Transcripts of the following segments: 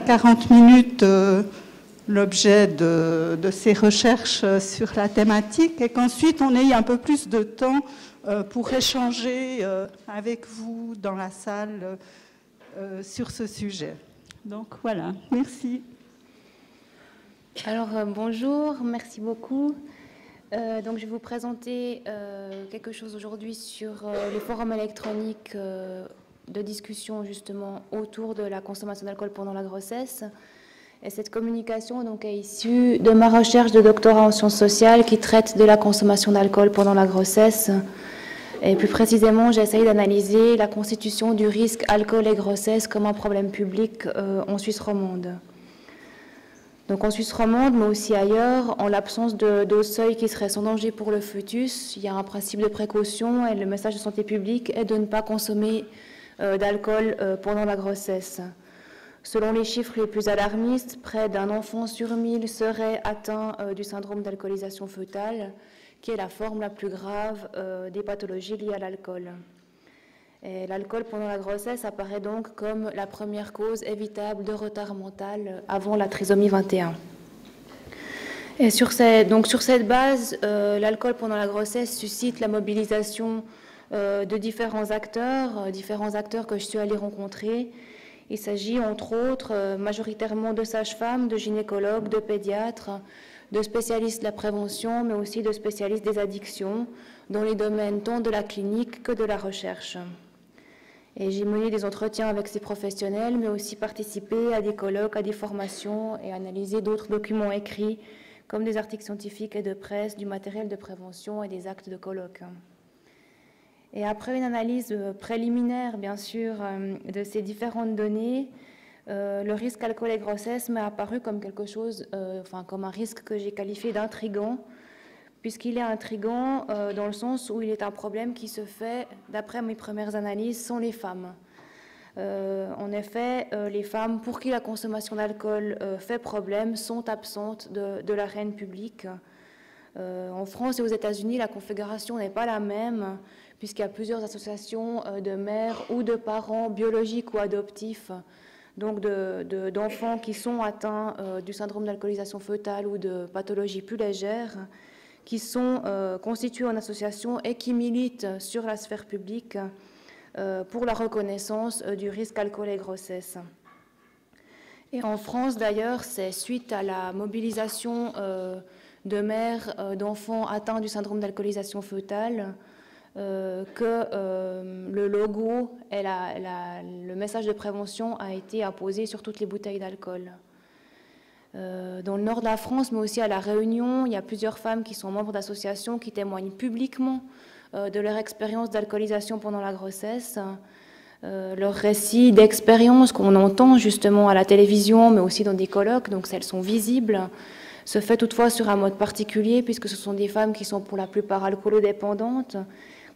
40 minutes l'objet de ces recherches sur la thématique et qu'ensuite on ait un peu plus de temps pour échanger avec vous dans la salle sur ce sujet. Donc voilà, merci. Alors bonjour, merci beaucoup. Donc je vais vous présenter quelque chose aujourd'hui sur les forums électroniques de discussion justement autour de la consommation d'alcool pendant la grossesse. Et cette communication donc, est issue de ma recherche de doctorat en sciences sociales qui traite de la consommation d'alcool pendant la grossesse. Et plus précisément, j'ai essayé d'analyser la constitution du risque alcool et grossesse comme un problème public en Suisse romande. Donc en Suisse romande, mais aussi ailleurs, en l'absence de seuil qui serait sans danger pour le fœtus, il y a un principe de précaution et le message de santé publique est de ne pas consommer d'alcool pendant la grossesse. Selon les chiffres les plus alarmistes, près d'un enfant sur 1000 serait atteint du syndrome d'alcoolisation fœtale, qui est la forme la plus grave des pathologies liées à l'alcool. L'alcool pendant la grossesse apparaît donc comme la première cause évitable de retard mental avant la trisomie 21. Et sur cette base, l'alcool pendant la grossesse suscite la mobilisation de différents acteurs que je suis allée rencontrer. Il s'agit entre autres majoritairement de sages-femmes, de gynécologues, de pédiatres, de spécialistes de la prévention, mais aussi de spécialistes des addictions, dans les domaines tant de la clinique que de la recherche. Et j'ai mené des entretiens avec ces professionnels, mais aussi participé à des colloques, à des formations et analysé d'autres documents écrits, comme des articles scientifiques et de presse, du matériel de prévention et des actes de colloques. Et après une analyse préliminaire, bien sûr, de ces différentes données, le risque alcool et grossesse m'est apparu comme quelque chose, comme un risque que j'ai qualifié d'intrigant, puisqu'il est intrigant dans le sens où il est un problème qui se fait, d'après mes premières analyses, sans les femmes. En effet, les femmes pour qui la consommation d'alcool fait problème sont absentes de l'arène publique. En France et aux États-Unis, la configuration n'est pas la même, puisqu'il y a plusieurs associations de mères ou de parents biologiques ou adoptifs, donc d'enfants qui sont atteints du syndrome d'alcoolisation fœtale ou de pathologies plus légères, qui sont constitués en association et qui militent sur la sphère publique pour la reconnaissance du risque alcool et grossesse. Et en France, d'ailleurs, c'est suite à la mobilisation de mères d'enfants atteints du syndrome d'alcoolisation fœtale que le logo et le message de prévention a été apposé sur toutes les bouteilles d'alcool. Dans le nord de la France, mais aussi à La Réunion, il y a plusieurs femmes qui sont membres d'associations qui témoignent publiquement de leur expérience d'alcoolisation pendant la grossesse, leurs récits d'expérience qu'on entend justement à la télévision, mais aussi dans des colloques, donc elles sont visibles, se fait toutefois sur un mode particulier, puisque ce sont des femmes qui sont pour la plupart alcoolodépendantes,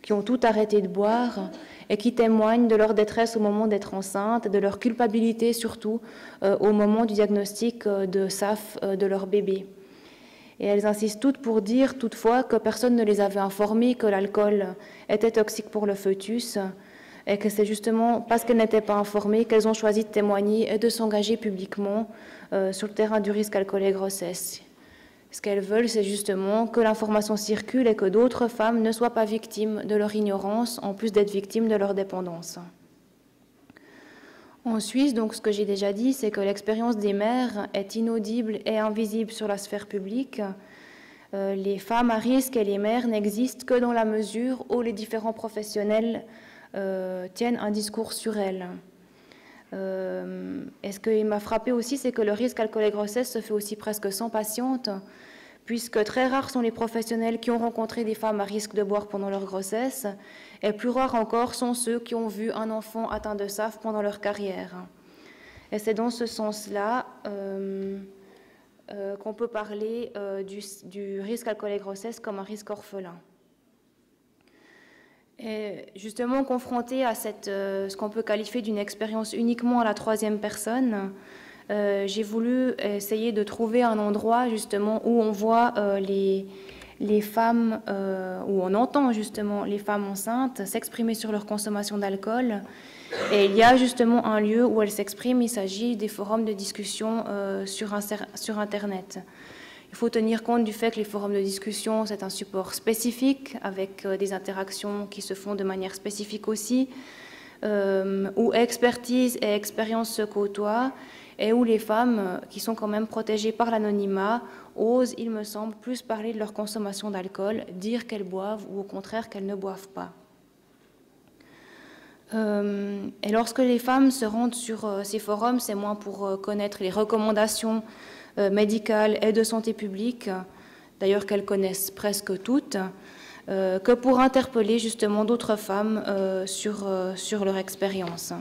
qui ont tout arrêté de boire et qui témoignent de leur détresse au moment d'être enceinte, de leur culpabilité surtout au moment du diagnostic de SAF de leur bébé. Et elles insistent toutes pour dire toutefois que personne ne les avait informées que l'alcool était toxique pour le fœtus et que c'est justement parce qu'elles n'étaient pas informées qu'elles ont choisi de témoigner et de s'engager publiquement sur le terrain du risque alcool et grossesse. Ce qu'elles veulent, c'est justement que l'information circule et que d'autres femmes ne soient pas victimes de leur ignorance, en plus d'être victimes de leur dépendance. En Suisse, donc, ce que j'ai déjà dit, c'est que l'expérience des mères est inaudible et invisible sur la sphère publique. Les femmes à risque et les mères n'existent que dans la mesure où les différents professionnels tiennent un discours sur elles. Et ce qui m'a frappé aussi, c'est que le risque alcool et grossesse se fait aussi presque sans patiente, puisque très rares sont les professionnels qui ont rencontré des femmes à risque de boire pendant leur grossesse, et plus rares encore sont ceux qui ont vu un enfant atteint de SAF pendant leur carrière. Et c'est dans ce sens-là qu'on peut parler du risque alcool et grossesse comme un risque orphelin. Et justement, confronté à ce qu'on peut qualifier d'une expérience uniquement à la troisième personne, j'ai voulu essayer de trouver un endroit justement où on voit les femmes, où on entend justement les femmes enceintes s'exprimer sur leur consommation d'alcool Et il y a justement un lieu où elles s'expriment, il s'agit des forums de discussion sur Internet. Il faut tenir compte du fait que les forums de discussion, c'est un support spécifique, avec des interactions qui se font de manière spécifique aussi, où expertise et expérience se côtoient, et où les femmes, qui sont quand même protégées par l'anonymat, osent, il me semble, plus parler de leur consommation d'alcool, dire qu'elles boivent ou au contraire qu'elles ne boivent pas. Et lorsque les femmes se rendent sur ces forums, c'est moins pour connaître les recommandations médicales et de santé publique, d'ailleurs qu'elles connaissent presque toutes, que pour interpeller justement d'autres femmes sur leur expérience.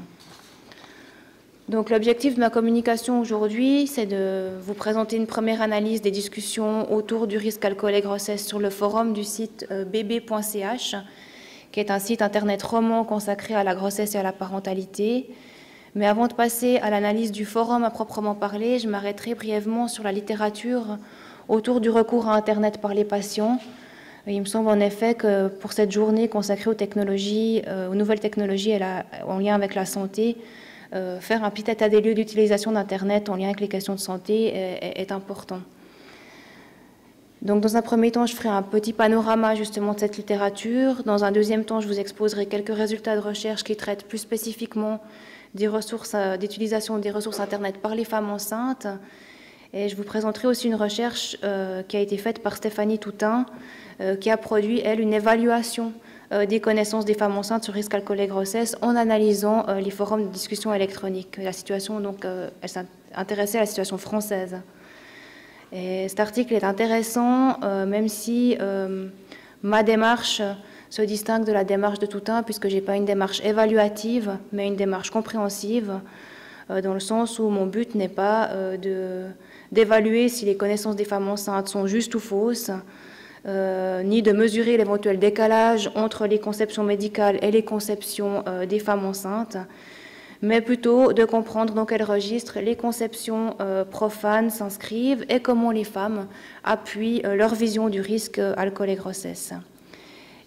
Donc l'objectif de ma communication aujourd'hui, c'est de vous présenter une première analyse des discussions autour du risque alcool et grossesse sur le forum du site bb.ch, qui est un site internet roman consacré à la grossesse et à la parentalité. Mais avant de passer à l'analyse du forum à proprement parler, je m'arrêterai brièvement sur la littérature autour du recours à Internet par les patients. Il me semble en effet que pour cette journée consacrée aux technologies, aux nouvelles technologies et en lien avec la santé, faire un petit état des lieux d'utilisation d'Internet en lien avec les questions de santé est important. Donc, dans un premier temps, je ferai un petit panorama justement de cette littérature. Dans un deuxième temps, je vous exposerai quelques résultats de recherche qui traitent plus spécifiquement d'utilisation des ressources Internet par les femmes enceintes. Et je vous présenterai aussi une recherche qui a été faite par Stéphanie Toutain, qui a produit, elle, une évaluation des connaissances des femmes enceintes sur risque alcool et grossesse en analysant les forums de discussion électronique. La situation, donc, elle s'est intéressée à la situation française. Et cet article est intéressant, même si ma démarche se distingue de la démarche de Toutain, puisque je n'ai pas une démarche évaluative, mais une démarche compréhensive, dans le sens où mon but n'est pas d'évaluer si les connaissances des femmes enceintes sont justes ou fausses, ni de mesurer l'éventuel décalage entre les conceptions médicales et les conceptions des femmes enceintes, mais plutôt de comprendre dans quel registre les conceptions profanes s'inscrivent et comment les femmes appuient leur vision du risque alcool et grossesse.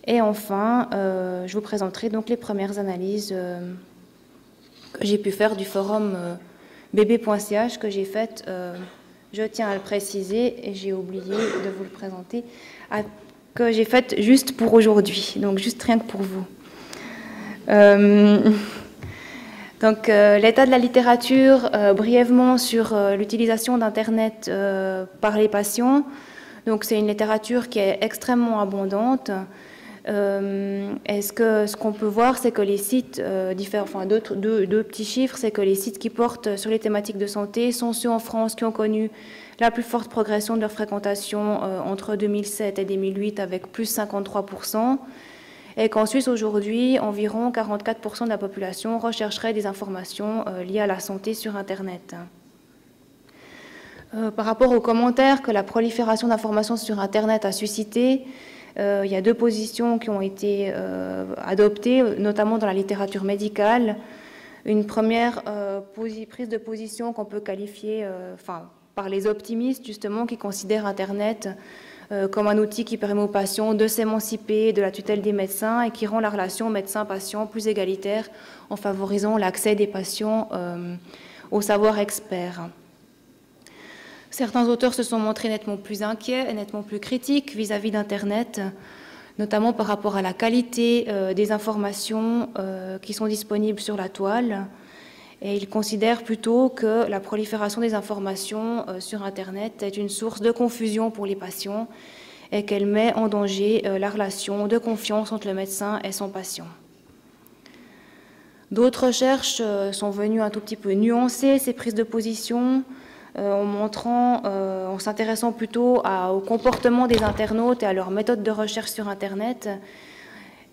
Et enfin, je vous présenterai donc les premières analyses que j'ai pu faire du forum bb.ch que j'ai faites, je tiens à le préciser et j'ai oublié de vous le présenter, que j'ai faite juste pour aujourd'hui, donc juste rien que pour vous. Donc, l'état de la littérature, brièvement sur l'utilisation d'Internet par les patients. Donc, c'est une littérature qui est extrêmement abondante. Et ce qu'on peut voir, c'est que les sites différents, enfin deux petits chiffres, c'est que les sites qui portent sur les thématiques de santé sont ceux en France qui ont connu la plus forte progression de leur fréquentation entre 2007 et 2008 avec plus 53%. Et qu'en Suisse, aujourd'hui, environ 44% de la population rechercherait des informations liées à la santé sur Internet. Par rapport aux commentaires que la prolifération d'informations sur Internet a suscité, il y a deux positions qui ont été adoptées, notamment dans la littérature médicale. Une première prise de position qu'on peut qualifier par les optimistes, justement, qui considèrent Internet comme un outil qui permet aux patients de s'émanciper de la tutelle des médecins et qui rend la relation médecin-patient plus égalitaire en favorisant l'accès des patients au savoir expert. Certains auteurs se sont montrés nettement plus inquiets et nettement plus critiques vis-à-vis d'Internet, notamment par rapport à la qualité des informations qui sont disponibles sur la toile. Et ils considèrent plutôt que la prolifération des informations sur Internet est une source de confusion pour les patients et qu'elle met en danger la relation de confiance entre le médecin et son patient. D'autres recherches sont venues un tout petit peu nuancer ces prises de position en s'intéressant plutôt au comportement des internautes et à leurs méthodes de recherche sur Internet.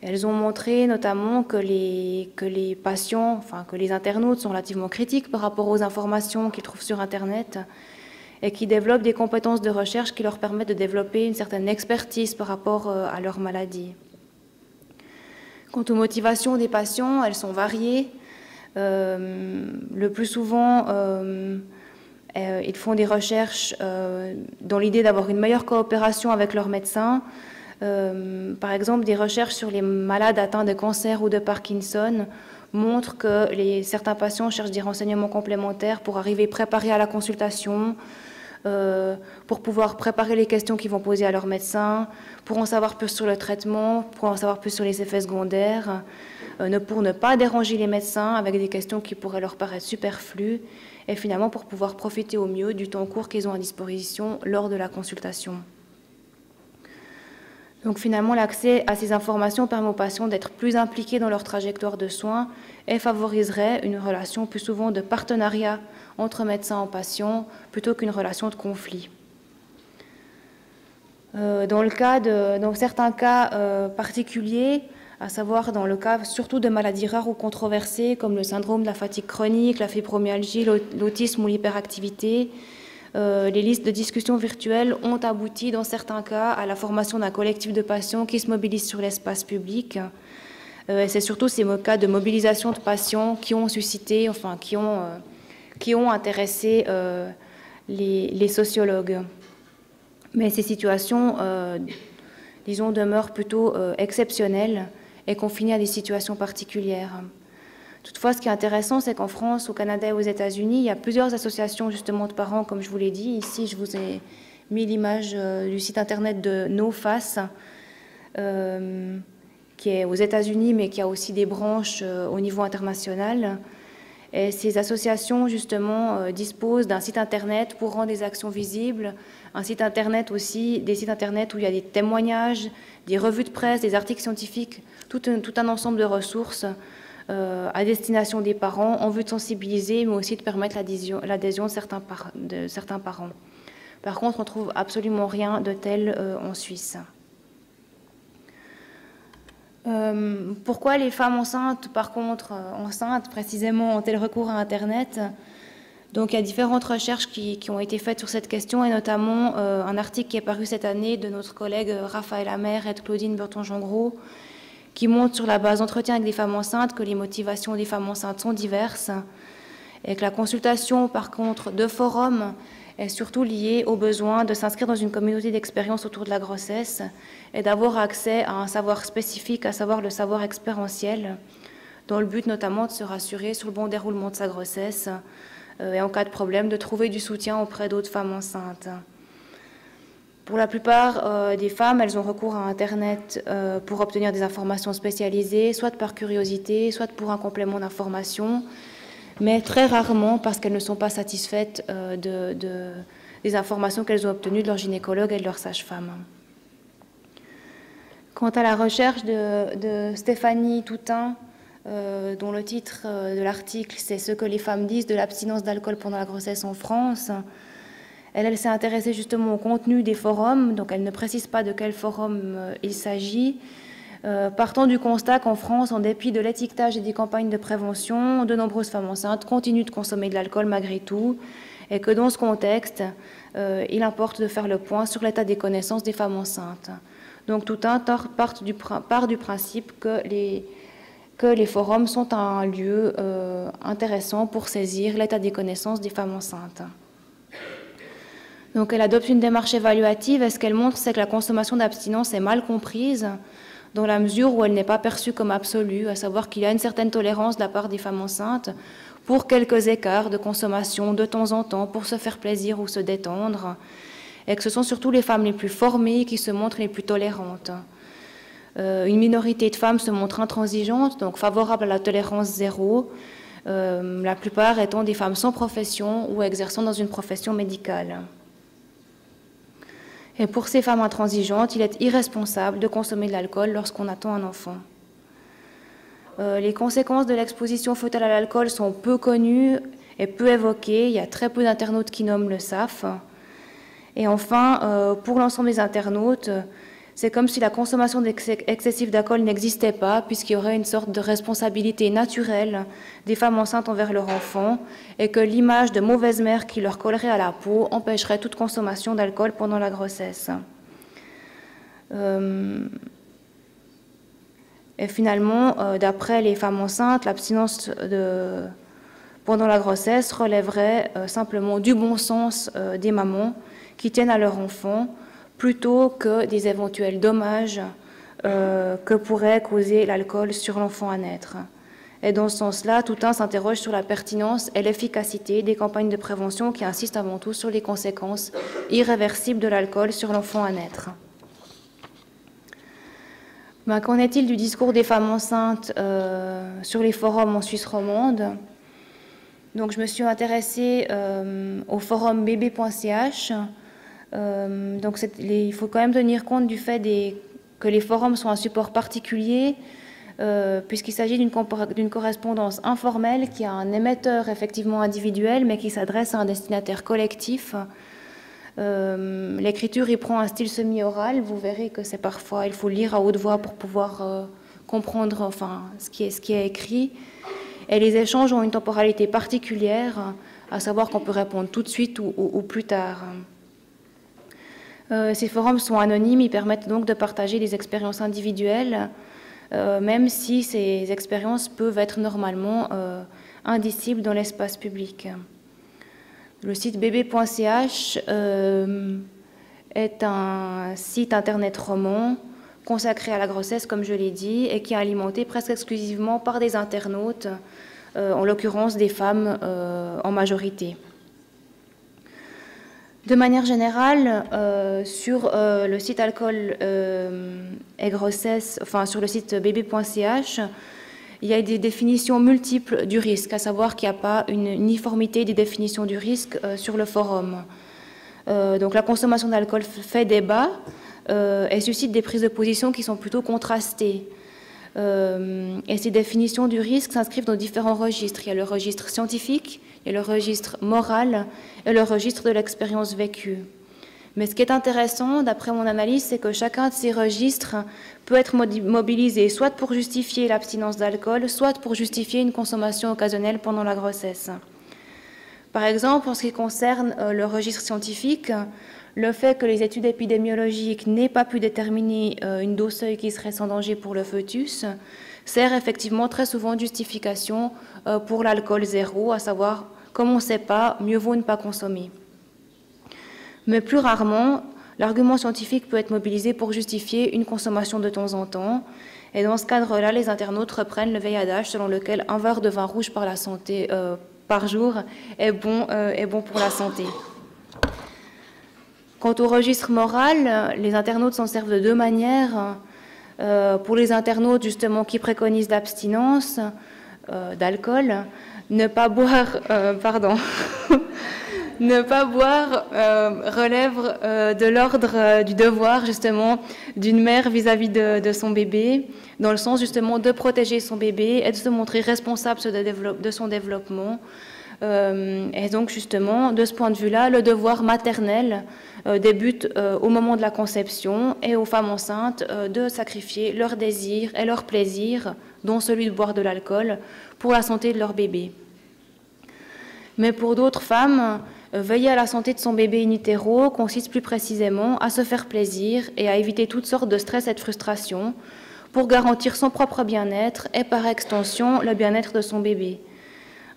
Elles ont montré notamment que les patients, que les internautes sont relativement critiques par rapport aux informations qu'ils trouvent sur Internet et qui développent des compétences de recherche qui leur permettent de développer une certaine expertise par rapport à leur maladie. Quant aux motivations des patients, elles sont variées. Le plus souvent, ils font des recherches dans l'idée d'avoir une meilleure coopération avec leur médecin. Par exemple, des recherches sur les malades atteints de cancer ou de Parkinson montrent que certains patients cherchent des renseignements complémentaires pour arriver préparés à la consultation, pour pouvoir préparer les questions qu'ils vont poser à leur médecin, pour en savoir plus sur le traitement, pour en savoir plus sur les effets secondaires, pour ne pas déranger les médecins avec des questions qui pourraient leur paraître superflues, et finalement pour pouvoir profiter au mieux du temps court qu'ils ont à disposition lors de la consultation. Donc finalement, l'accès à ces informations permet aux patients d'être plus impliqués dans leur trajectoire de soins et favoriserait une relation plus souvent de partenariat entre médecins et patients plutôt qu'une relation de conflit. Dans certains cas particuliers, à savoir dans le cas surtout de maladies rares ou controversées comme le syndrome de la fatigue chronique, la fibromyalgie, l'autisme ou l'hyperactivité, les listes de discussions virtuelles ont abouti dans certains cas à la formation d'un collectif de patients qui se mobilisent sur l'espace public. C'est surtout ces cas de mobilisation de patients qui ont suscité, qui ont intéressé les sociologues. Mais ces situations, disons, demeurent plutôt exceptionnelles et confinées à des situations particulières. Toutefois, ce qui est intéressant, c'est qu'en France, au Canada et aux États-Unis, il y a plusieurs associations justement de parents, comme je vous l'ai dit. Ici, je vous ai mis l'image du site internet de NoFAS, qui est aux États-Unis, mais qui a aussi des branches au niveau international. Et ces associations, justement, disposent d'un site internet pour rendre des actions visibles, un site internet aussi, des sites internet où il y a des témoignages, des revues de presse, des articles scientifiques, tout un ensemble de ressources à destination des parents en vue de sensibiliser, mais aussi de permettre l'adhésion de certains parents. Par contre, on ne trouve absolument rien de tel en Suisse. Pourquoi les femmes enceintes, par contre, enceintes précisément, ont-elles recours à Internet? Donc, il y a différentes recherches qui ont été faites sur cette question, et notamment un article qui est paru cette année de notre collègue Raphaël Amer et de Claudine Burton-Jongros, qui montre sur la base d'entretiens avec des femmes enceintes que les motivations des femmes enceintes sont diverses et que la consultation, par contre, de forums est surtout liée au besoin de s'inscrire dans une communauté d'expérience autour de la grossesse et d'avoir accès à un savoir spécifique, à savoir le savoir expérientiel, dans le but notamment de se rassurer sur le bon déroulement de sa grossesse et en cas de problème, de trouver du soutien auprès d'autres femmes enceintes. Pour la plupart des femmes, elles ont recours à Internet pour obtenir des informations spécialisées, soit par curiosité, soit pour un complément d'information, mais très rarement parce qu'elles ne sont pas satisfaites des informations qu'elles ont obtenues de leur gynécologue et de leur sage-femme. Quant à la recherche de Stéphanie Toutain, dont le titre de l'article c'est « Ce que les femmes disent de l'abstinence d'alcool pendant la grossesse en France », elle s'est intéressée justement au contenu des forums, donc elle ne précise pas de quel forum il s'agit, partant du constat qu'en France, en dépit de l'étiquetage et des campagnes de prévention, de nombreuses femmes enceintes continuent de consommer de l'alcool malgré tout, et que dans ce contexte, il importe de faire le point sur l'état des connaissances des femmes enceintes. Donc tout un part du principe que les forums sont un lieu intéressant pour saisir l'état des connaissances des femmes enceintes. Donc elle adopte une démarche évaluative, et ce qu'elle montre, c'est que la consommation d'abstinence est mal comprise, dans la mesure où elle n'est pas perçue comme absolue, à savoir qu'il y a une certaine tolérance de la part des femmes enceintes pour quelques écarts de consommation de temps en temps, pour se faire plaisir ou se détendre, et que ce sont surtout les femmes les plus formées qui se montrent les plus tolérantes. Une minorité de femmes se montrent intransigeantes, donc favorables à la tolérance zéro, la plupart étant des femmes sans profession ou exerçant dans une profession médicale. Et pour ces femmes intransigeantes, il est irresponsable de consommer de l'alcool lorsqu'on attend un enfant. Les conséquences de l'exposition fœtale à l'alcool sont peu connues et peu évoquées. Il y a très peu d'internautes qui nomment le SAF. Et enfin, pour l'ensemble des internautes, c'est comme si la consommation excessive d'alcool n'existait pas, puisqu'il y aurait une sorte de responsabilité naturelle des femmes enceintes envers leur enfant, et que l'image de mauvaise mère qui leur collerait à la peau empêcherait toute consommation d'alcool pendant la grossesse. Et finalement, d'après les femmes enceintes, l'abstinence pendant la grossesse relèverait simplement du bon sens des mamans qui tiennent à leur enfant, plutôt que des éventuels dommages que pourrait causer l'alcool sur l'enfant à naître. Et dans ce sens-là, tout un s'interroge sur la pertinence et l'efficacité des campagnes de prévention qui insistent avant tout sur les conséquences irréversibles de l'alcool sur l'enfant à naître. Qu'en est-il du discours des femmes enceintes sur les forums en Suisse romande? Donc, je me suis intéressée au forum bb.ch. Donc, il faut quand même tenir compte du fait que les forums sont un support particulier, puisqu'il s'agit d'une correspondance informelle qui a un émetteur effectivement individuel, mais qui s'adresse à un destinataire collectif. L'écriture y prend un style semi-oral. Vous verrez que c'est parfois, il faut lire à haute voix pour pouvoir comprendre enfin, ce qui est écrit. Et les échanges ont une temporalité particulière, à savoir qu'on peut répondre tout de suite ou plus tard. Ces forums sont anonymes, ils permettent donc de partager des expériences individuelles, même si ces expériences peuvent être normalement indicibles dans l'espace public. Le site bb.ch est un site internet roman consacré à la grossesse, comme je l'ai dit, et qui est alimenté presque exclusivement par des internautes, en l'occurrence des femmes en majorité. De manière générale, sur le site alcool et grossesse, enfin sur le site bb.ch, il y a des définitions multiples du risque, à savoir qu'il n'y a pas une uniformité des définitions du risque sur le forum. Donc la consommation d'alcool fait débat et suscite des prises de position qui sont plutôt contrastées. Et ces définitions du risque s'inscrivent dans différents registres. Il y a le registre scientifique, il y a le registre moral et le registre de l'expérience vécue. Mais ce qui est intéressant, d'après mon analyse, c'est que chacun de ces registres peut être mobilisé soit pour justifier l'abstinence d'alcool, soit pour justifier une consommation occasionnelle pendant la grossesse. Par exemple, en ce qui concerne le registre scientifique, le fait que les études épidémiologiques n'aient pas pu déterminer une dose seuil qui serait sans danger pour le fœtus sert effectivement très souvent de justification pour l'alcool zéro, à savoir, comme on ne sait pas, mieux vaut ne pas consommer. Mais plus rarement, l'argument scientifique peut être mobilisé pour justifier une consommation de temps en temps. Et dans ce cadre-là, les internautes reprennent le vieil adage selon lequel un verre de vin rouge par jour est bon pour la santé. Quant au registre moral, les internautes s'en servent de deux manières. Pour les internautes, justement, qui préconisent l'abstinence d'alcool, ne pas boire relève de l'ordre du devoir, justement, d'une mère vis-à-vis de son bébé, dans le sens, justement, de protéger son bébé et de se montrer responsable de son développement. Et donc, justement, de ce point de vue-là, le devoir maternel débute au moment de la conception et aux femmes enceintes de sacrifier leur désir et leur plaisir, dont celui de boire de l'alcool, pour la santé de leur bébé. Mais pour d'autres femmes, veiller à la santé de son bébé in utero consiste plus précisément à se faire plaisir et à éviter toutes sortes de stress et de frustration pour garantir son propre bien-être et par extension le bien-être de son bébé.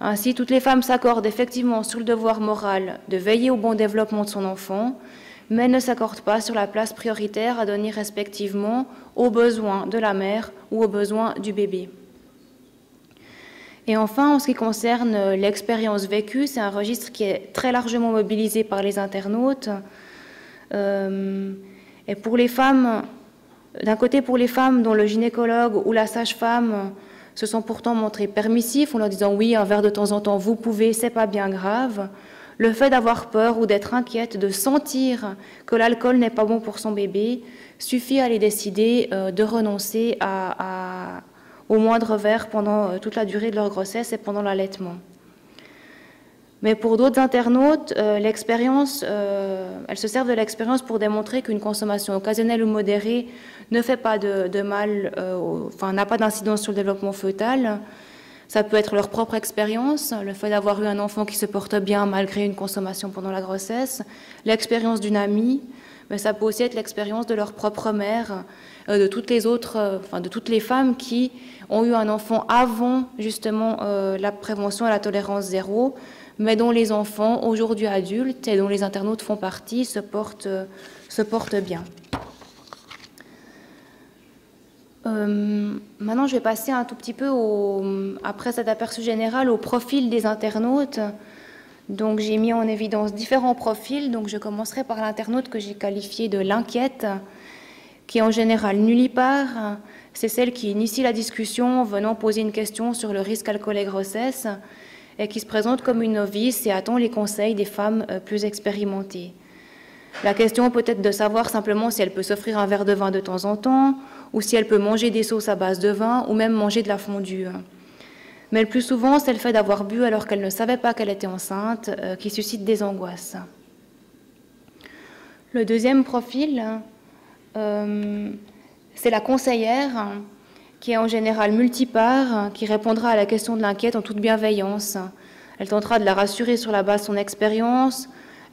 Ainsi, toutes les femmes s'accordent effectivement sur le devoir moral de veiller au bon développement de son enfant, mais ne s'accordent pas sur la place prioritaire à donner respectivement aux besoins de la mère ou aux besoins du bébé. Et enfin, en ce qui concerne l'expérience vécue, c'est un registre qui est très largement mobilisé par les internautes. Et pour les femmes, d'un côté pour les femmes dont le gynécologue ou la sage-femme se sont pourtant montrés permissifs en leur disant oui, un verre de temps en temps, vous pouvez, c'est pas bien grave. Le fait d'avoir peur ou d'être inquiète, de sentir que l'alcool n'est pas bon pour son bébé, suffit à les décider de renoncer au moindre verre pendant toute la durée de leur grossesse et pendant l'allaitement. Mais pour d'autres internautes, l'expérience, elles se servent de l'expérience pour démontrer qu'une consommation occasionnelle ou modérée ne fait pas de mal, n'a pas d'incidence sur le développement fœtal. Ça peut être leur propre expérience, le fait d'avoir eu un enfant qui se porte bien malgré une consommation pendant la grossesse, l'expérience d'une amie, mais ça peut aussi être l'expérience de leur propre mère, de toutes les femmes qui ont eu un enfant avant justement la prévention à la tolérance zéro, mais dont les enfants, aujourd'hui adultes, et dont les internautes font partie, se portent bien. Maintenant, je vais passer un tout petit peu, après cet aperçu général, au profil des internautes. Donc, j'ai mis en évidence différents profils. Donc, je commencerai par l'internaute que j'ai qualifié de l'inquiète, qui est en général nullipare. C'est celle qui initie la discussion en venant poser une question sur le risque alcool et grossesse et qui se présente comme une novice et attend les conseils des femmes plus expérimentées. La question peut être de savoir simplement si elle peut s'offrir un verre de vin de temps en temps, ou si elle peut manger des sauces à base de vin, ou même manger de la fondue. Mais le plus souvent, c'est le fait d'avoir bu alors qu'elle ne savait pas qu'elle était enceinte qui suscite des angoisses. Le deuxième profil, c'est la conseillère, qui est en général multipare, qui répondra à la question de l'inquiète en toute bienveillance. Elle tentera de la rassurer sur la base de son expérience,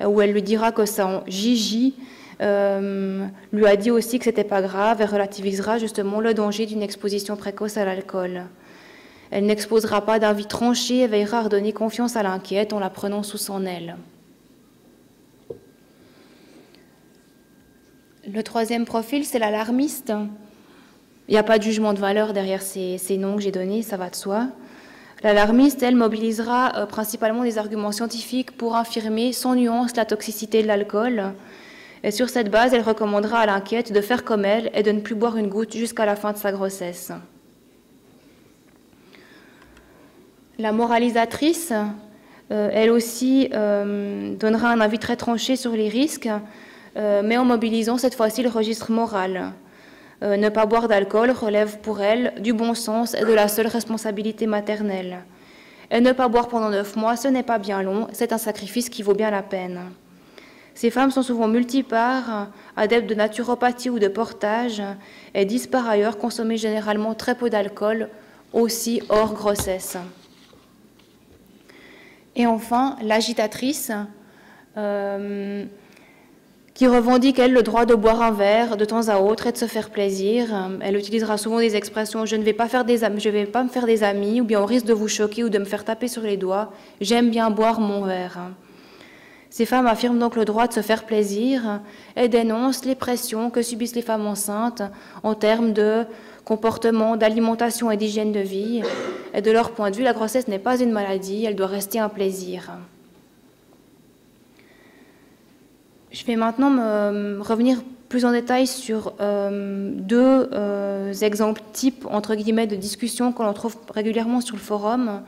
où elle lui dira que son Gigi lui a dit aussi que c'était pas grave et relativisera justement le danger d'une exposition précoce à l'alcool. Elle n'exposera pas d'avis tranché et veillera à redonner confiance à l'inquiète en la prenant sous son aile. Le troisième profil, c'est l'alarmiste. Il n'y a pas de jugement de valeur derrière ces noms que j'ai donnés, ça va de soi. L'alarmiste, elle, mobilisera principalement des arguments scientifiques pour affirmer sans nuance la toxicité de l'alcool. Et sur cette base, elle recommandera à l'inquiète de faire comme elle et de ne plus boire une goutte jusqu'à la fin de sa grossesse. La moralisatrice, elle aussi, donnera un avis très tranché sur les risques, mais en mobilisant cette fois-ci le registre moral. Ne pas boire d'alcool relève pour elle du bon sens et de la seule responsabilité maternelle. Et ne pas boire pendant 9 mois, ce n'est pas bien long, c'est un sacrifice qui vaut bien la peine. Ces femmes sont souvent multipares, adeptes de naturopathie ou de portage, et disent par ailleurs consommer généralement très peu d'alcool, aussi hors grossesse. Et enfin, l'agitatrice, qui revendique, elle, le droit de boire un verre de temps à autre et de se faire plaisir. Elle utilisera souvent des expressions « je ne vais pas me faire des amis » ou bien « on risque de vous choquer ou de me faire taper sur les doigts, j'aime bien boire mon verre ». Ces femmes affirment donc le droit de se faire plaisir et dénoncent les pressions que subissent les femmes enceintes en termes de comportement, d'alimentation et d'hygiène de vie. Et de leur point de vue, la grossesse n'est pas une maladie, elle doit rester un plaisir. Je vais maintenant revenir plus en détail sur deux exemples types, entre guillemets, de discussions que l'on trouve régulièrement sur le forum,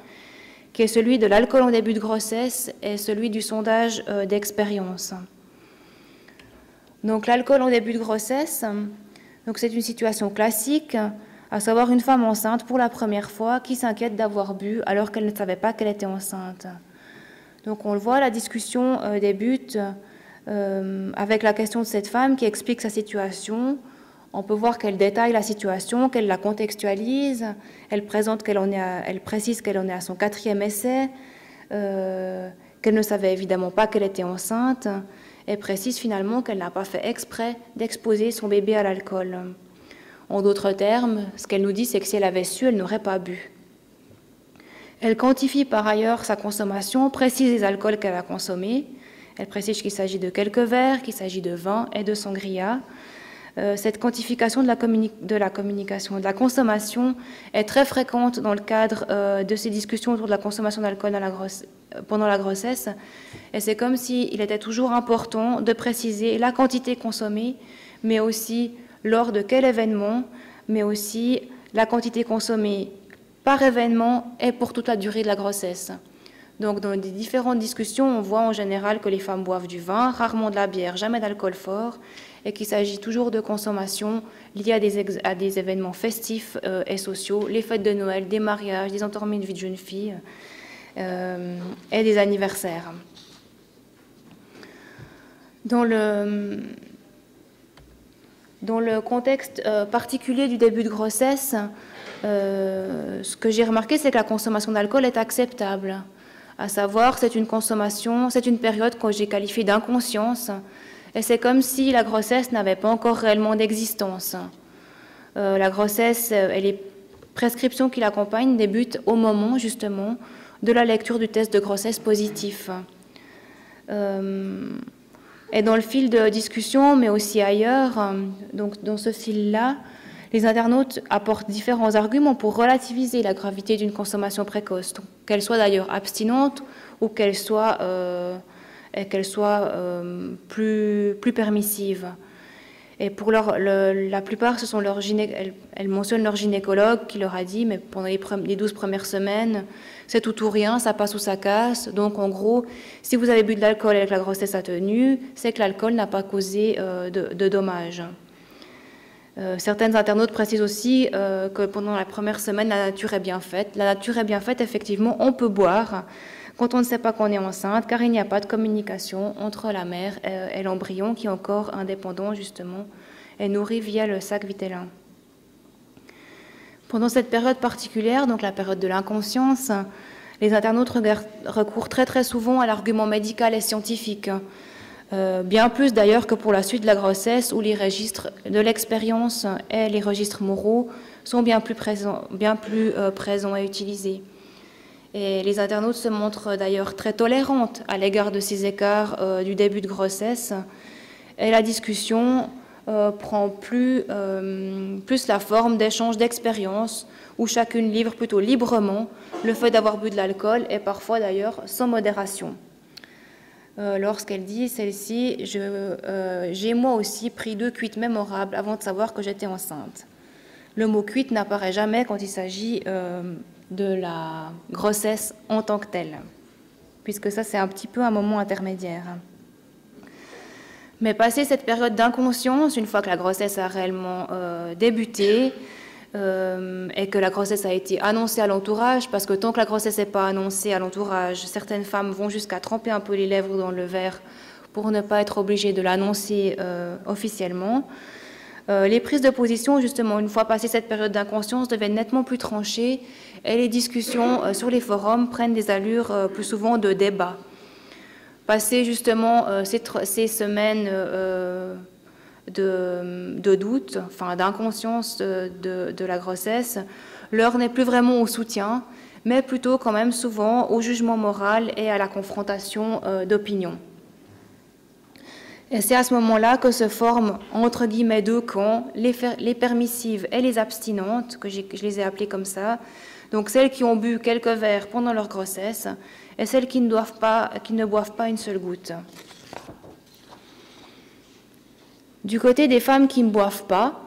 qui est celui de l'alcool en début de grossesse et celui du sondage d'expérience. Donc l'alcool en début de grossesse, c'est une situation classique, à savoir une femme enceinte pour la première fois qui s'inquiète d'avoir bu alors qu'elle ne savait pas qu'elle était enceinte. Donc on le voit, la discussion débute avec la question de cette femme qui explique sa situation. On peut voir qu'elle détaille la situation, qu'elle la contextualise, elle précise qu'elle en est à son 4e essai, qu'elle ne savait évidemment pas qu'elle était enceinte, et précise finalement qu'elle n'a pas fait exprès d'exposer son bébé à l'alcool. En d'autres termes, ce qu'elle nous dit, c'est que si elle avait su, elle n'aurait pas bu. Elle quantifie par ailleurs sa consommation, précise les alcools qu'elle a consommés. Elle précise qu'il s'agit de quelques verres, qu'il s'agit de vin et de sangria. Cette quantification de la consommation est très fréquente dans le cadre de ces discussions autour de la consommation d'alcool pendant la grossesse. Et c'est comme s'il était toujours important de préciser la quantité consommée, mais aussi lors de quel événement, mais aussi la quantité consommée par événement et pour toute la durée de la grossesse. Donc dans les différentes discussions, on voit en général que les femmes boivent du vin, rarement de la bière, jamais d'alcool fort, et qu'il s'agit toujours de consommation liée à des événements festifs et sociaux, les fêtes de Noël, des mariages, des enterrements de vie de jeunes filles et des anniversaires. Dans le contexte particulier du début de grossesse, ce que j'ai remarqué, c'est que la consommation d'alcool est acceptable. À savoir, c'est une période que j'ai qualifiée d'inconscience, et c'est comme si la grossesse n'avait pas encore réellement d'existence. La grossesse et les prescriptions qui l'accompagnent débutent au moment, justement, de la lecture du test de grossesse positif. Et dans le fil de discussion, mais aussi ailleurs, donc dans ce fil-là, Les internautes apportent différents arguments pour relativiser la gravité d'une consommation précoce, qu'elle soit d'ailleurs abstinente ou qu'elle soit, plus permissive. Et pour la plupart, elles mentionnent leur gynécologue qui leur a dit, mais pendant les 12 premières semaines, c'est tout ou rien, ça passe ou ça casse. Donc en gros, si vous avez bu de l'alcool et que la grossesse a tenu, c'est que l'alcool n'a pas causé de dommages. Certaines internautes précisent aussi que pendant la première semaine, la nature est bien faite. La nature est bien faite, effectivement, on peut boire quand on ne sait pas qu'on est enceinte, car il n'y a pas de communication entre la mère et l'embryon qui est encore indépendant, justement, et nourri via le sac vitellin. Pendant cette période particulière, donc la période de l'inconscience, les internautes recourent très très souvent à l'argument médical et scientifique, bien plus d'ailleurs que pour la suite de la grossesse, où les registres de l'expérience et les registres moraux sont bien plus présents et utilisés. Et les internautes se montrent d'ailleurs très tolérantes à l'égard de ces écarts du début de grossesse. Et la discussion prend plus la forme d'échanges d'expériences où chacune livre plutôt librement le fait d'avoir bu de l'alcool et parfois d'ailleurs sans modération. Lorsqu'elle dit, celle-ci, j'ai moi aussi pris 2 cuites mémorables avant de savoir que j'étais enceinte. Le mot cuite n'apparaît jamais quand il s'agit de la grossesse en tant que telle, puisque ça c'est un petit peu un moment intermédiaire. Mais passé cette période d'inconscience, une fois que la grossesse a réellement débuté et que la grossesse a été annoncée à l'entourage, parce que tant que la grossesse n'est pas annoncée à l'entourage, certaines femmes vont jusqu'à tremper un peu les lèvres dans le verre pour ne pas être obligées de l'annoncer officiellement. Les prises de position, justement, une fois passée cette période d'inconscience, deviennent nettement plus tranchées et les discussions sur les forums prennent des allures plus souvent de débat. Passé justement ces semaines de doute, enfin d'inconscience de la grossesse, l'heure n'est plus vraiment au soutien, mais plutôt quand même souvent au jugement moral et à la confrontation d'opinions. Et c'est à ce moment-là que se forment, entre guillemets, 2 camps, les permissives et les abstinentes, que je les ai appelées comme ça, donc celles qui ont bu quelques verres pendant leur grossesse, et celles qui ne boivent pas une seule goutte. Du côté des femmes qui ne boivent pas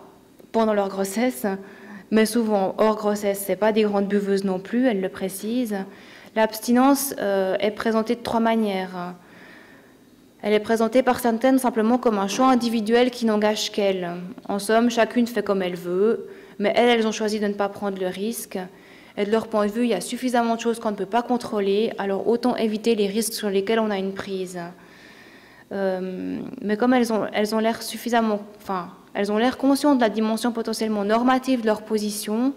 pendant leur grossesse, mais souvent hors grossesse, ce n'est pas des grandes buveuses non plus, elles le précisent, l'abstinence est présentée de 3 manières. Elle est présentée par certaines simplement comme un choix individuel qui n'engage qu'elles. En somme, chacune fait comme elle veut, mais elles ont choisi de ne pas prendre le risque. Et de leur point de vue, il y a suffisamment de choses qu'on ne peut pas contrôler, alors autant éviter les risques sur lesquels on a une prise. Mais comme elles ont l'air elles ont l'air conscientes de la dimension potentiellement normative de leur position,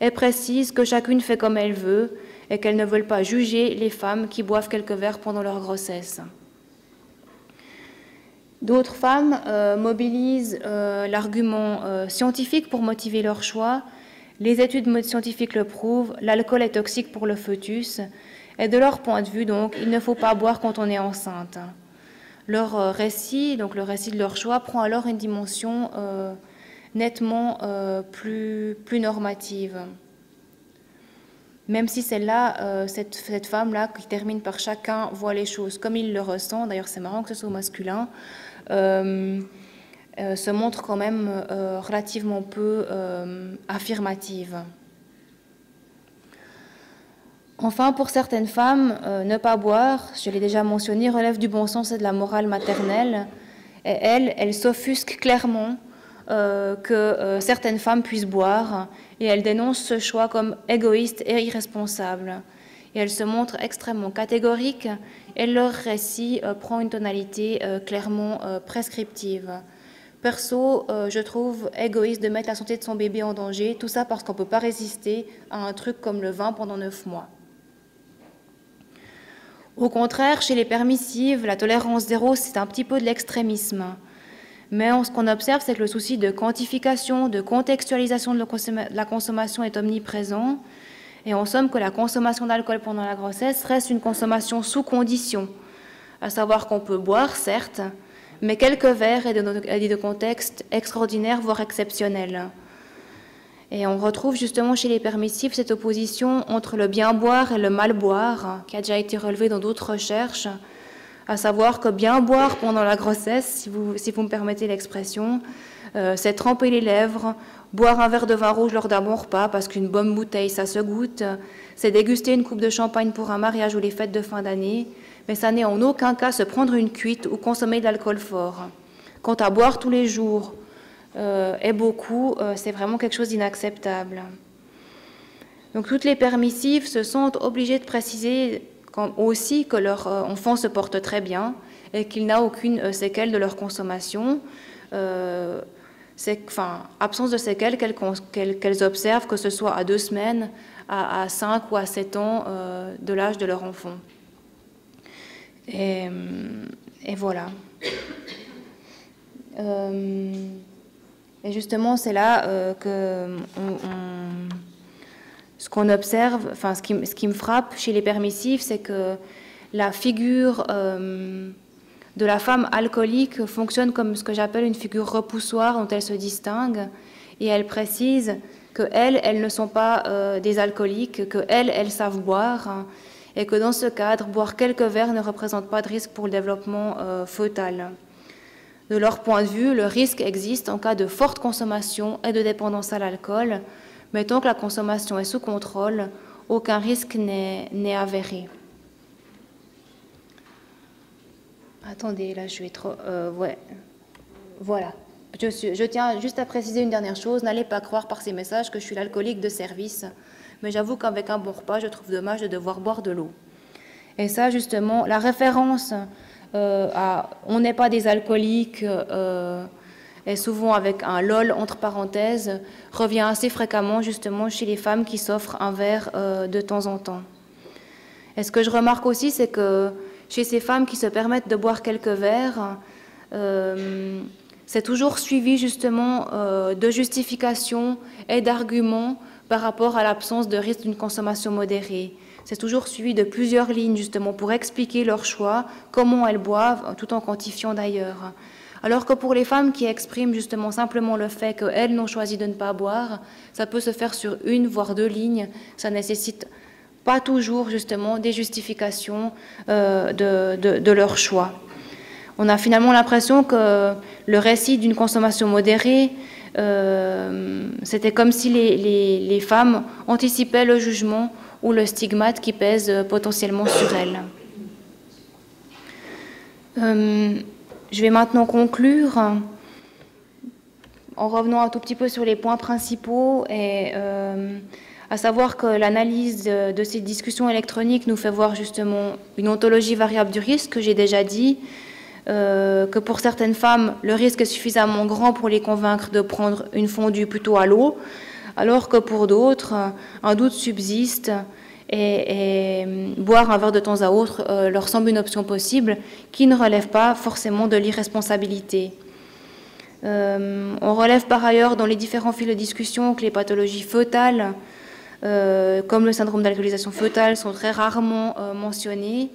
elles précisent que chacune fait comme elle veut et qu'elles ne veulent pas juger les femmes qui boivent quelques verres pendant leur grossesse. D'autres femmes mobilisent l'argument scientifique pour motiver leur choix. Les études scientifiques le prouvent, l'alcool est toxique pour le fœtus. Et de leur point de vue, donc, il ne faut pas boire quand on est enceinte. Leur récit, donc le récit de leur choix, prend alors une dimension nettement plus normative. Même si celle-là, cette femme-là, qui termine par chacun voit les choses comme il le ressent, d'ailleurs c'est marrant que ce soit au masculin, se montre quand même relativement peu affirmative. Enfin, pour certaines femmes, ne pas boire, je l'ai déjà mentionné, relève du bon sens et de la morale maternelle. Et elles s'offusquent clairement que certaines femmes puissent boire, et elles dénoncent ce choix comme égoïste et irresponsable. Et elles se montrent extrêmement catégoriques, et leur récit prend une tonalité clairement prescriptive. Perso, je trouve égoïste de mettre la santé de son bébé en danger, tout ça parce qu'on ne peut pas résister à un truc comme le vin pendant 9 mois. Au contraire, chez les permissives, la tolérance zéro, c'est un petit peu de l'extrémisme. Mais ce qu'on observe, c'est que le souci de quantification, de contextualisation de la consommation est omniprésent. Et en somme, que la consommation d'alcool pendant la grossesse reste une consommation sous condition. À savoir qu'on peut boire, certes, mais quelques verres et de contextes extraordinaires, voire exceptionnels. Et on retrouve justement chez les permissifs cette opposition entre le bien boire et le mal boire, qui a déjà été relevée dans d'autres recherches, à savoir que bien boire pendant la grossesse, si vous me permettez l'expression, c'est tremper les lèvres, boire un verre de vin rouge lors d'un bon repas, parce qu'une bonne bouteille, ça se goûte, c'est déguster une coupe de champagne pour un mariage ou les fêtes de fin d'année, mais ça n'est en aucun cas se prendre une cuite ou consommer de l'alcool fort. Quant à boire tous les jours et beaucoup, c'est vraiment quelque chose d'inacceptable. Donc toutes les permissives se sentent obligées de préciser aussi que leur enfant se porte très bien et qu'il n'a aucune séquelle de leur consommation. Absence de séquelles qu'elles observent, que ce soit à 2 semaines, à 5 ou à 7 ans de l'âge de leur enfant. Et voilà. Et justement, c'est là que ce qu'on observe, enfin, ce qui me frappe chez les permissifs, c'est que la figure de la femme alcoolique fonctionne comme ce que j'appelle une figure repoussoire dont elle se distingue, et elle précise qu'elles ne sont pas des alcooliques, qu'elles savent boire, hein, et que dans ce cadre, boire quelques verres ne représente pas de risque pour le développement fœtal. De leur point de vue, le risque existe en cas de forte consommation et de dépendance à l'alcool, mais tant que la consommation est sous contrôle, aucun risque n'est avéré. Attendez, là je vais trop... ouais, voilà. Je tiens juste à préciser une dernière chose, n'allez pas croire par ces messages que je suis l'alcoolique de service, mais j'avoue qu'avec un bon repas, je trouve dommage de devoir boire de l'eau. Et ça, justement, la référence à « on n'est pas des alcooliques » et souvent avec un lol entre parenthèses, revient assez fréquemment justement chez les femmes qui s'offrent un verre de temps en temps. Et ce que je remarque aussi, c'est que chez ces femmes qui se permettent de boire quelques verres, c'est toujours suivi justement de justifications et d'arguments par rapport à l'absence de risque d'une consommation modérée. C'est toujours suivi de plusieurs lignes justement pour expliquer leur choix, comment elles boivent, tout en quantifiant d'ailleurs. Alors que pour les femmes qui expriment justement simplement le fait qu'elles n'ont choisi de ne pas boire, ça peut se faire sur 1 voire 2 lignes. Ça nécessite pas toujours justement des justifications de leur choix. On a finalement l'impression que le récit d'une consommation modérée, c'était comme si les femmes anticipaient le jugement ou le stigmate qui pèse potentiellement sur elles. Je vais maintenant conclure en revenant un tout petit peu sur les points principaux, et à savoir que l'analyse de ces discussions électroniques nous fait voir justement une ontologie variable du risque, que j'ai déjà dit, que pour certaines femmes, le risque est suffisamment grand pour les convaincre de prendre une fondue plutôt à l'eau, alors que pour d'autres, un doute subsiste et boire un verre de temps à autre leur semble une option possible qui ne relève pas forcément de l'irresponsabilité. On relève par ailleurs dans les différents fils de discussion que les pathologies fœtales, comme le syndrome d'alcoolisation fœtale, sont très rarement mentionnées,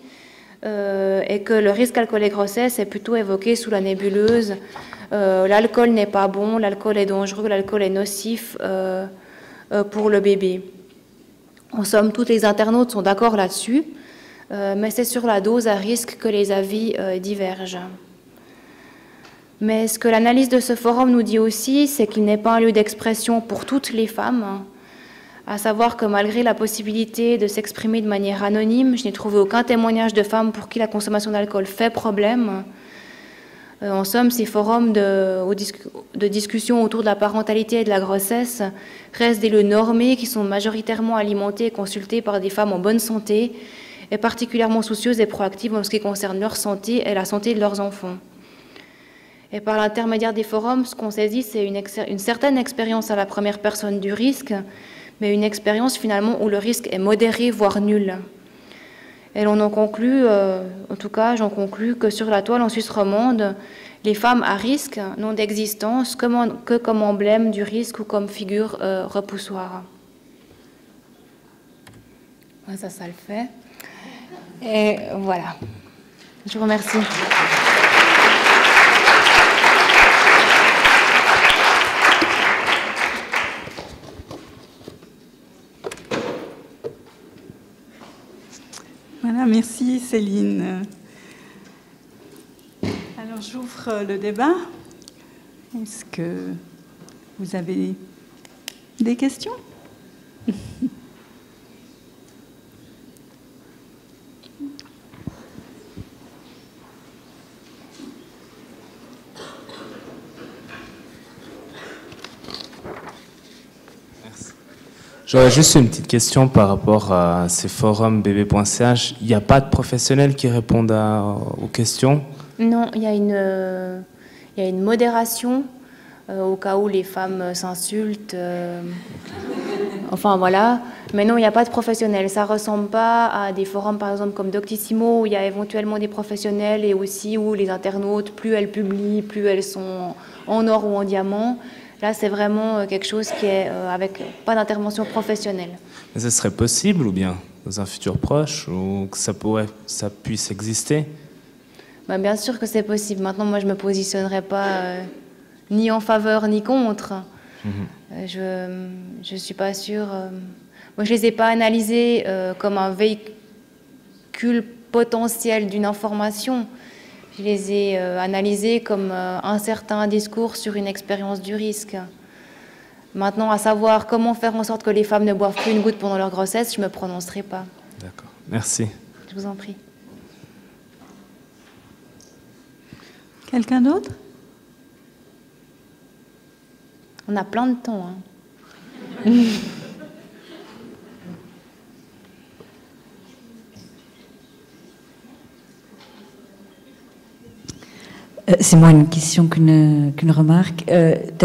et que le risque alcool et grossesse est plutôt évoqué sous la nébuleuse. L'alcool n'est pas bon, l'alcool est dangereux, l'alcool est nocif pour le bébé. En somme, tous les internautes sont d'accord là-dessus, mais c'est sur la dose à risque que les avis divergent. Mais ce que l'analyse de ce forum nous dit aussi, c'est qu'il n'est pas un lieu d'expression pour toutes les femmes, à savoir que malgré la possibilité de s'exprimer de manière anonyme, je n'ai trouvé aucun témoignage de femmes pour qui la consommation d'alcool fait problème. En somme, ces forums de discussion autour de la parentalité et de la grossesse restent des lieux normés qui sont majoritairement alimentés et consultés par des femmes en bonne santé et particulièrement soucieuses et proactives en ce qui concerne leur santé et la santé de leurs enfants. Et par l'intermédiaire des forums, ce qu'on saisit, c'est une certaine expérience à la première personne du risque, mais une expérience finalement où le risque est modéré, voire nul. Et l'on en conclut, en tout cas j'en conclus, que sur la toile en Suisse romande, les femmes à risque n'ont d'existence que comme emblème du risque ou comme figure repoussoire. Ça le fait. Et voilà. Je vous remercie. Céline. Alors j'ouvre le débat. Est-ce que vous avez des questions? J'aurais juste une petite question par rapport à ces forums bb.ch. Il n'y a pas de professionnels qui répondent aux questions? Non, il y a une modération au cas où les femmes s'insultent. Enfin voilà. Mais non, il n'y a pas de professionnels. Ça ne ressemble pas à des forums par exemple comme Doctissimo où il y a éventuellement des professionnels et aussi où les internautes, plus elles publient, plus elles sont en or ou en diamant. Là, c'est vraiment quelque chose qui est avec pas d'intervention professionnelle. Mais ce serait possible ou bien dans un futur proche ou que ça puisse exister? Ben, bien sûr que c'est possible. Maintenant, moi, je ne me positionnerai pas ni en faveur ni contre. Je ne suis pas sûre. Moi, je ne les ai pas analysés comme un véhicule potentiel d'une information. Je les ai analysés comme un certain discours sur une expérience du risque. Maintenant, à savoir comment faire en sorte que les femmes ne boivent plus une goutte pendant leur grossesse, je ne me prononcerai pas. D'accord, merci. Je vous en prie. Quelqu'un d'autre? On a plein de temps. Hein. C'est moins une question qu'une remarque. Tu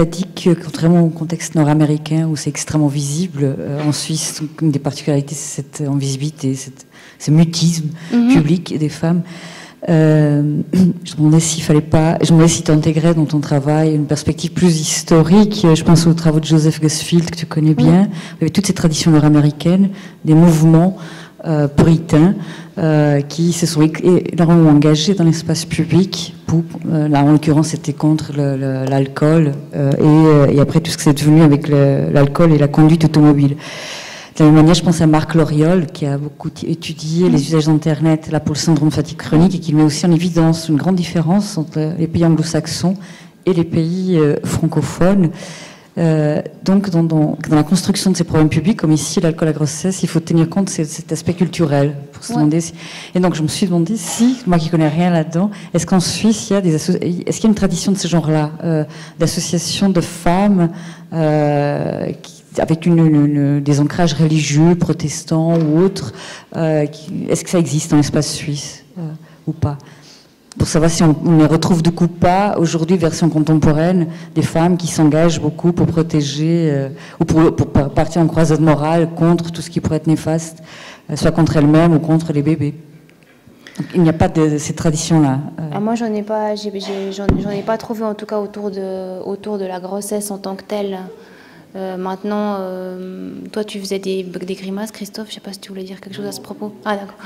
as dit que, contrairement au contexte nord-américain, où c'est extrêmement visible, en Suisse, une des particularités, c'est cette invisibilité, ce mutisme public des femmes. Je me demandais s'il fallait pas... Je me demandais si tu intégrais dans ton travail une perspective plus historique. Je pense aux travaux de Joseph Gusfield, que tu connais bien. Il y avait toutes ces traditions nord-américaines, des mouvements puritains qui se sont énormément engagés dans l'espace public. Là, en l'occurrence, c'était contre l'alcool et après tout ce que c'est devenu avec l'alcool et la conduite automobile. De la même manière, je pense à Marc Loriol, qui a beaucoup étudié les usages d'Internet là, pour le syndrome de fatigue chronique et qui met aussi en évidence une grande différence entre les pays anglo-saxons et les pays francophones. Donc, dans la construction de ces problèmes publics, comme ici l'alcool à grossesse, il faut tenir compte de cet aspect culturel. Pour se demander et donc, je me suis demandé si, moi qui connais rien là-dedans, est-ce qu'en Suisse, il y a une tradition de ce genre-là, d'associations de femmes avec des ancrages religieux, protestants ou autres, est-ce que ça existe dans l'espace suisse ou pas? Pour savoir si on les retrouve du coup pas, aujourd'hui, version contemporaine, des femmes qui s'engagent beaucoup pour protéger, ou pour partir en croisade morale contre tout ce qui pourrait être néfaste, soit contre elles-mêmes ou contre les bébés. Donc, il n'y a pas de ces traditions-là. Moi, j'en ai pas trouvé, en tout cas, autour de la grossesse en tant que telle. Maintenant, toi, tu faisais des grimaces, Christophe. Je ne sais pas si tu voulais dire quelque chose à ce propos. Ah, d'accord.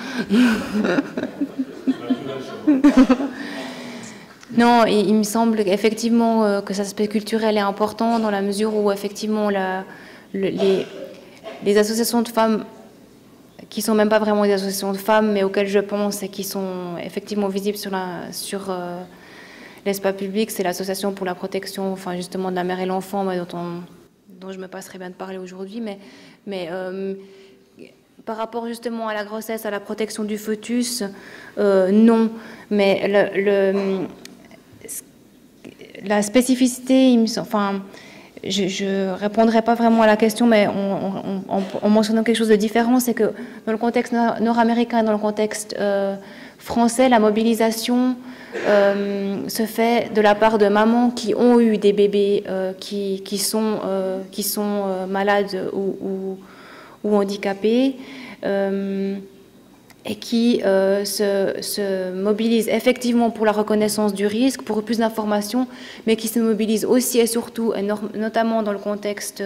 Non, il me semble effectivement que cet aspect culturel est important dans la mesure où effectivement les associations de femmes qui sont même pas vraiment des associations de femmes, mais auxquelles je pense et qui sont effectivement visibles sur l'espace public, c'est l'association pour la protection, enfin justement de la mère et l'enfant, dont je me passerai bien de parler aujourd'hui, mais par rapport justement à la grossesse, à la protection du fœtus, non. Mais la spécificité, je ne répondrai pas vraiment à la question, mais en mentionnant quelque chose de différent, c'est que dans le contexte nord-américain et dans le contexte français, la mobilisation se fait de la part de mamans qui ont eu des bébés qui sont malades ou handicapés et qui se mobilisent effectivement pour la reconnaissance du risque, pour plus d'informations, mais qui se mobilisent aussi et surtout, et notamment dans le contexte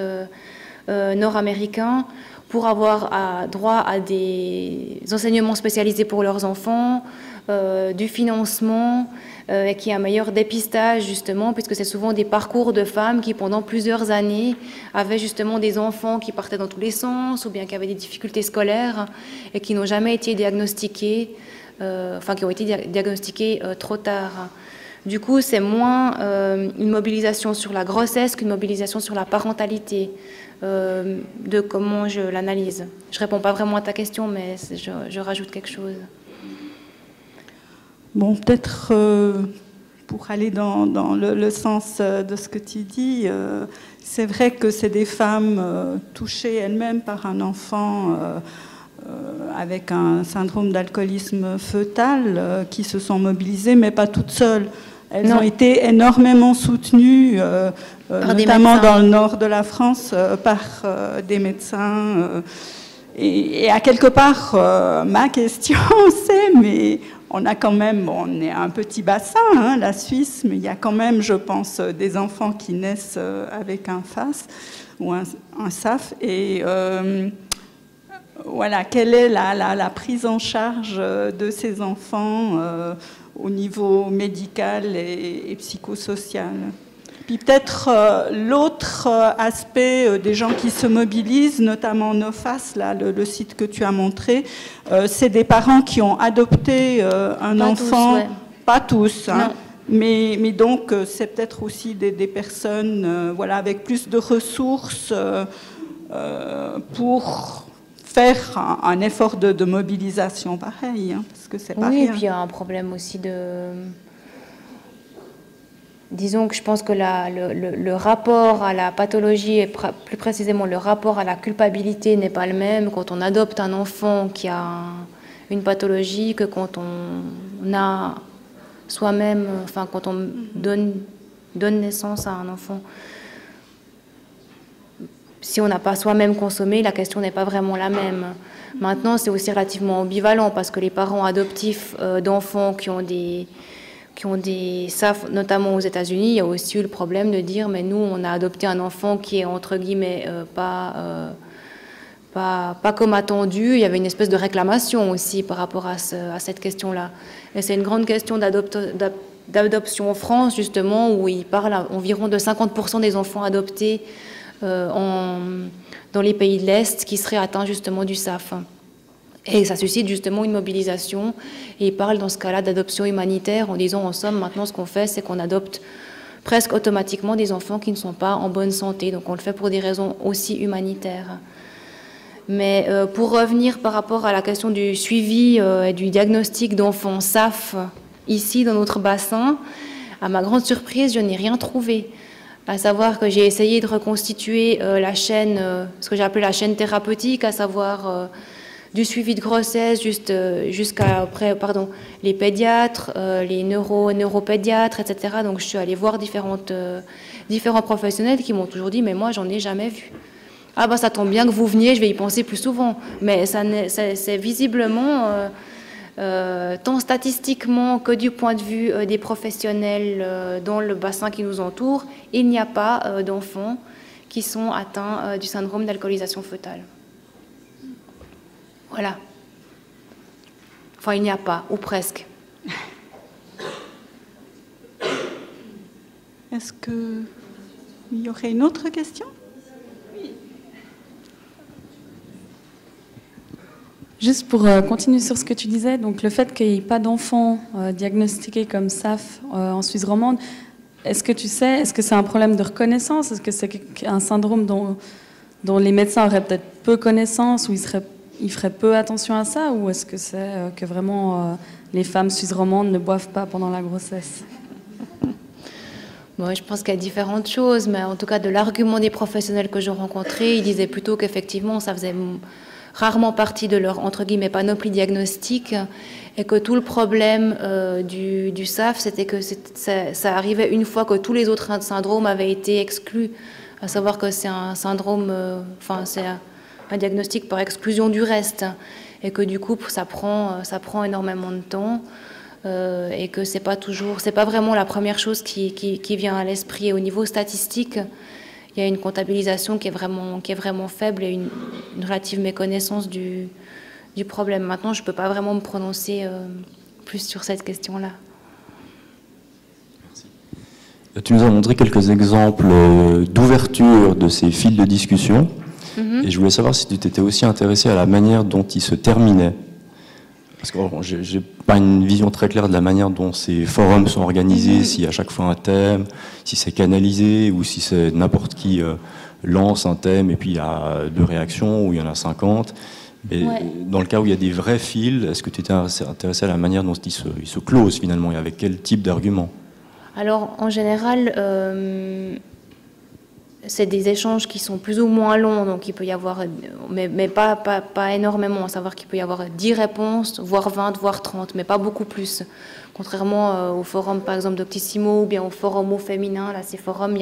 nord-américain, pour avoir droit à des enseignements spécialisés pour leurs enfants, du financement, et qui a un meilleur dépistage justement, puisque c'est souvent des parcours de femmes qui pendant plusieurs années avaient justement des enfants qui partaient dans tous les sens, ou bien qui avaient des difficultés scolaires et qui n'ont jamais été diagnostiqués enfin qui ont été diagnostiquées trop tard. Du coup, c'est moins une mobilisation sur la grossesse qu'une mobilisation sur la parentalité, de comment je l'analyse. Je ne réponds pas vraiment à ta question, mais je rajoute quelque chose. Bon, peut-être pour aller dans le sens de ce que tu dis, c'est vrai que c'est des femmes touchées elles-mêmes par un enfant avec un syndrome d'alcoolisme fœtal qui se sont mobilisées, mais pas toutes seules. Elles ont été énormément soutenues, notamment dans le nord de la France, par des médecins. Et à quelque part, ma question, c'est, mais on a quand même, on est un petit bassin, hein, la Suisse, mais il y a quand même, je pense, des enfants qui naissent avec un FAS ou un SAF. Et voilà, quelle est la prise en charge de ces enfants au niveau médical et psychosocial? Puis peut-être l'autre aspect des gens qui se mobilisent, notamment NoFAS, là, le site que tu as montré, c'est des parents qui ont adopté un enfant, tous, ouais. Pas tous, hein, mais donc c'est peut-être aussi des personnes voilà, avec plus de ressources pour faire un effort de mobilisation pareil, hein, parce que c'est pas rien. Oui, et puis il y a un problème aussi de... Disons que je pense que le rapport à la pathologie, et plus précisément le rapport à la culpabilité n'est pas le même quand on adopte un enfant qui a une pathologie que quand on a soi-même, enfin quand on donne naissance à un enfant. Si on n'a pas soi-même consommé, la question n'est pas vraiment la même. Maintenant, c'est aussi relativement ambivalent parce que les parents adoptifs d'enfants qui ont des SAF, notamment aux États-Unis, il y a aussi eu le problème de dire mais nous, on a adopté un enfant qui est entre guillemets pas comme attendu. Il y avait une espèce de réclamation aussi par rapport à cette question-là. Et c'est une grande question d'adoption en France, justement, où il parle environ de 50% des enfants adoptés dans les pays de l'Est qui seraient atteints justement du SAF. Et ça suscite justement une mobilisation. Et il parle dans ce cas-là d'adoption humanitaire en disant en somme, maintenant ce qu'on fait, c'est qu'on adopte presque automatiquement des enfants qui ne sont pas en bonne santé. Donc on le fait pour des raisons aussi humanitaires. Mais pour revenir par rapport à la question du suivi et du diagnostic d'enfants SAF ici dans notre bassin, à ma grande surprise, je n'ai rien trouvé. À savoir que j'ai essayé de reconstituer la chaîne, ce que j'ai appelé la chaîne thérapeutique, à savoir du suivi de grossesse jusqu'à les pédiatres, les neuropédiatres, etc. Donc je suis allée voir différents professionnels qui m'ont toujours dit mais moi j'en ai jamais vu. Ah bah ça tombe bien que vous veniez, je vais y penser plus souvent. Mais c'est visiblement tant statistiquement que du point de vue des professionnels dans le bassin qui nous entoure, il n'y a pas d'enfants qui sont atteints du syndrome d'alcoolisation fœtale. Voilà. Enfin, il n'y a pas, ou presque. Est-ce qu'il y aurait une autre question? Oui. Juste pour continuer sur ce que tu disais, donc le fait qu'il n'y ait pas d'enfants diagnostiqués comme SAF en Suisse romande, est-ce que tu sais, est-ce que c'est un problème de reconnaissance? Est-ce que c'est un syndrome dont les médecins auraient peut-être peu connaissance ou ils feraient peu attention à ça? Ou est-ce que c'est que vraiment les femmes suisses romandes ne boivent pas pendant la grossesse? Bon, je pense qu'il y a différentes choses, mais en tout cas de l'argument des professionnels que j'ai rencontrés, ils disaient plutôt qu'effectivement ça faisait rarement partie de leur, entre guillemets, panoplie diagnostique, et que tout le problème du SAF, c'était que ça arrivait une fois que tous les autres syndromes avaient été exclus, à savoir que c'est un syndrome, c'est un diagnostic par exclusion du reste, et que du coup ça prend énormément de temps, et que c'est pas vraiment la première chose qui vient à l'esprit. Et au niveau statistique, il y a une comptabilisation qui est vraiment faible et une relative méconnaissance du problème. Maintenant, je ne peux pas vraiment me prononcer plus sur cette question-là. Merci. Tu nous as montré quelques exemples d'ouverture de ces fils de discussion. Et je voulais savoir si tu t'étais aussi intéressé à la manière dont ils se terminaient. Parce que j'ai pas une vision très claire de la manière dont ces forums sont organisés, si à chaque fois un thème, si c'est canalisé ou si c'est n'importe qui lance un thème et puis il y a 2 réactions ou il y en a 50. Mais dans le cas où il y a des vrais fils, est-ce que tu étais intéressé à la manière dont ils se closent finalement et avec quel type d'argument? Alors, en général, c'est des échanges qui sont plus ou moins longs, donc il peut y avoir, mais pas énormément, à savoir qu'il peut y avoir 10 réponses, voire 20, voire 30, mais pas beaucoup plus. Contrairement au forum, par exemple, Doctissimo, ou bien au forum au féminin, là, ces forums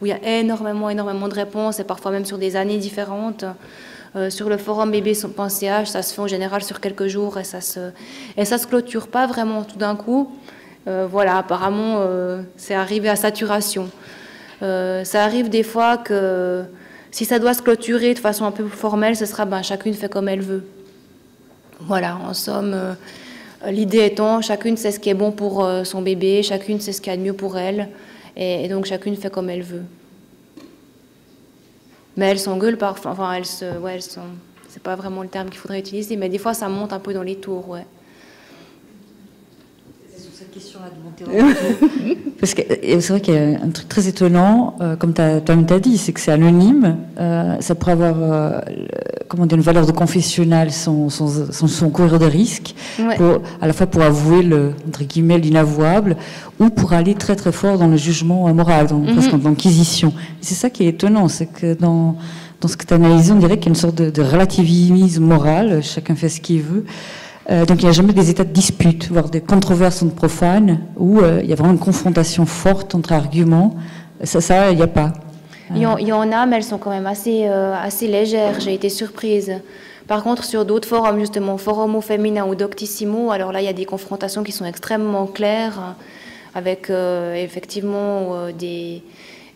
où il y a énormément de réponses, et parfois même sur des années différentes. Sur le forum bébé.ch, ça se fait en général sur quelques jours, et ça se clôture pas vraiment tout d'un coup. Voilà, apparemment, c'est arrivé à saturation. Ça arrive des fois que si ça doit se clôturer de façon un peu plus formelle, ce sera chacune fait comme elle veut. Voilà, en somme, l'idée étant, chacune sait ce qui est bon pour son bébé, chacune sait ce qu'il y a de mieux pour elle, et donc chacune fait comme elle veut. Mais elles s'engueulent parfois, enfin c'est pas vraiment le terme qu'il faudrait utiliser, mais des fois ça monte un peu dans les tours, ouais. Cette question-là de monter parce que c'est vrai qu'il y a un truc très étonnant, comme toi-même t'as dit, c'est que c'est anonyme, ça pourrait avoir une valeur de confessionnal sans courir de risques, à la fois pour avouer entre guillemets l'inavouable, ou pour aller très très fort dans le jugement moral, presque dans l'inquisition. C'est ça qui est étonnant, c'est que dans ce que tu as analysé, on dirait qu'il y a une sorte de relativisme moral, chacun fait ce qu'il veut. Donc il n'y a jamais des états de dispute, voire des controverses entre profanes, où il y a vraiment une confrontation forte entre arguments. Ça il n'y a pas. Il y en a, mais elles sont quand même assez légères. J'ai été surprise. Par contre, sur d'autres forums, justement, Forum au féminin ou Doctissimo, alors là, il y a des confrontations qui sont extrêmement claires, avec effectivement des...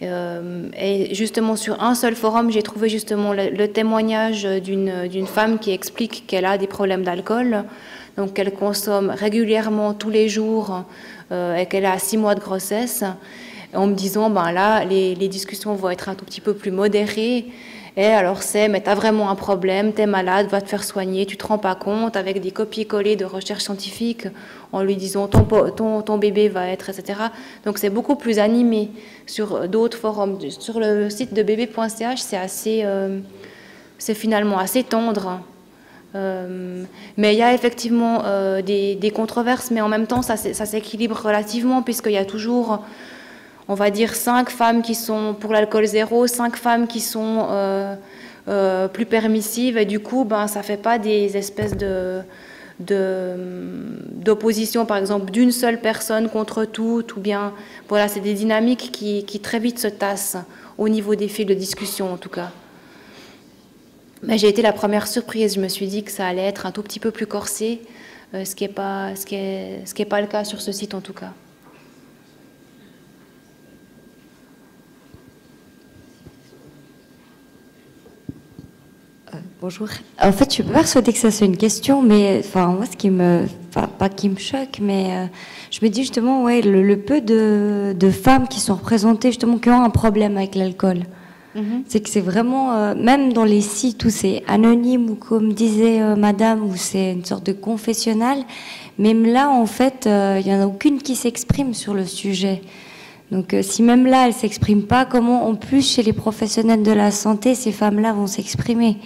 et justement, sur un seul forum, j'ai trouvé justement le témoignage d'une femme qui explique qu'elle a des problèmes d'alcool, donc qu'elle consomme régulièrement tous les jours et qu'elle a 6 mois de grossesse, en me disant, là, les discussions vont être un tout petit peu plus modérées. Et alors mais t'as vraiment un problème, t'es malade, va te faire soigner, tu te rends pas compte, avec des copier-coller de recherches scientifiques, en lui disant ton bébé va être, etc. Donc c'est beaucoup plus animé sur d'autres forums. Sur le site de bébé.ch, c'est finalement assez tendre. Mais il y a effectivement des controverses, mais en même temps ça s'équilibre relativement, puisqu'il y a toujours... on va dire 5 femmes qui sont pour l'alcool zéro, 5 femmes qui sont plus permissives, et du coup, ça fait pas des espèces d'opposition, par exemple, d'une seule personne contre toutes, ou bien, voilà, c'est des dynamiques qui très vite se tassent au niveau des fils de discussion, en tout cas. Mais j'ai été la première surprise, je me suis dit que ça allait être un tout petit peu plus corsé, ce qui est pas le cas sur ce site, en tout cas. Bonjour. En fait, je suis persuadée que ça c'est une question, mais moi, ce qui pas qui me choque, mais je me dis justement, le peu de femmes qui sont représentées justement qui ont un problème avec l'alcool. C'est que c'est vraiment, même dans les sites où c'est anonyme ou comme disait Madame, où c'est une sorte de confessionnal, même là, en fait, il n'y en a aucune qui s'exprime sur le sujet. Donc si même là, elles ne s'expriment pas, comment en plus chez les professionnels de la santé, ces femmes-là vont s'exprimer?